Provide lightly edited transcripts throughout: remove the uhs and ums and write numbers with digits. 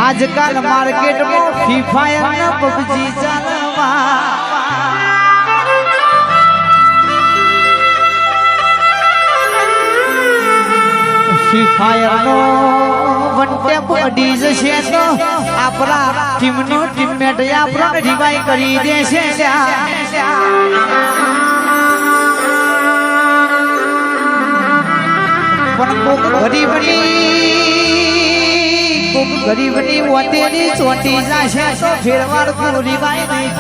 આજકાલ માર્કેટમાં free fire ને પબજી ચાલવા ફ્રી ફાયર નો વન ટેપ અડી જશે તો આપણા ટીમનો ટીમમેટ આપણને રિવાઈ કરી દેશે પણ કોક ગરીબની વટેલી ચોટી જશે તો ફેરવાર રિવાઈ નહીં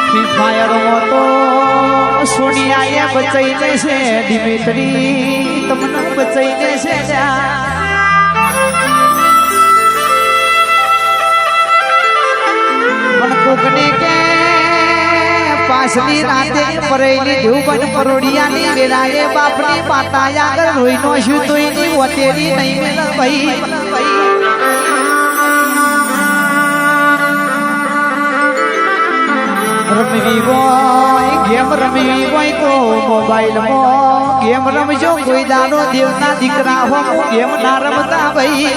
ફ્રી ફાયરમાં તો સોનિયાએ બચાઈ દેશે દિમિત્રી તમને બચાઈ દેશે પણ કોકને કે પાછલી રાતે પરેલી દેવબન પરોડિયાની વેલાએ બાપની માતા આગળ રોઈનો શું તો એની વટેરી નહીં મેલ ભાઈ રમવી હોય ગેમ રમવી હોય તો મોબાઈલમાં ગેમ રમજો કોઈ દાડો દેવના દીકરા હો ગેમ ના રમતા ભાઈ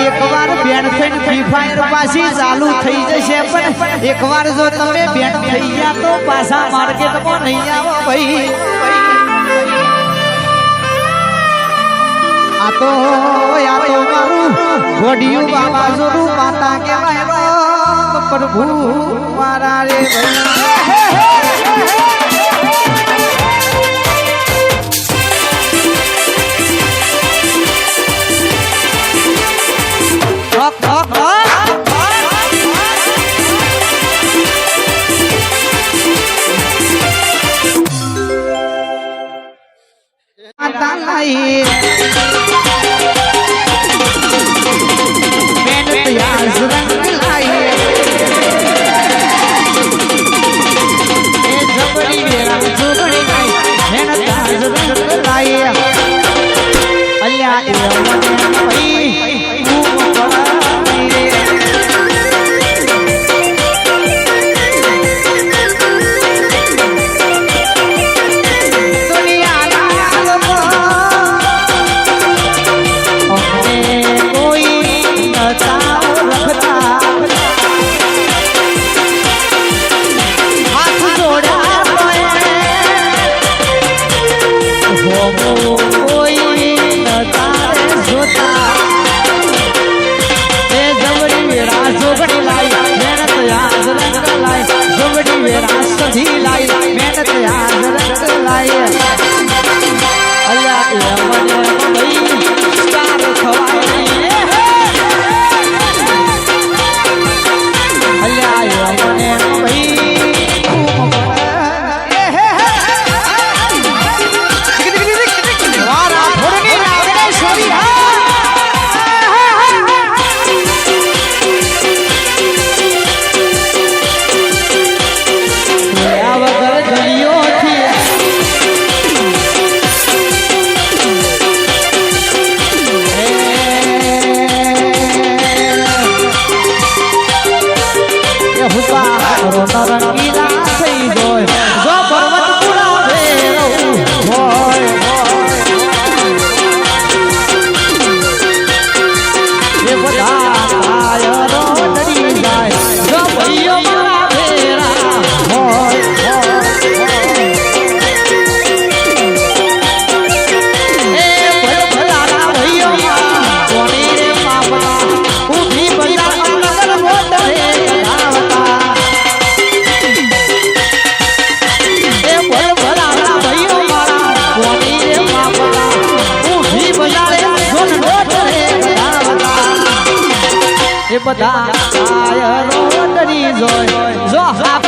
એકવાર બેન થઈને ફ્રી ફાયર પાછી ચાલુ થઈ જશે પણ એકવાર જો તમે બેન થઈ ગયા તો પાછા માર્કેટમાં નહીં આવો ભાઈ આ તો મારું ઘોડિયું બાબા જોરું માતા કહેવાય પ્રભુ મારા રે બધા ડરી જોય જો હાફ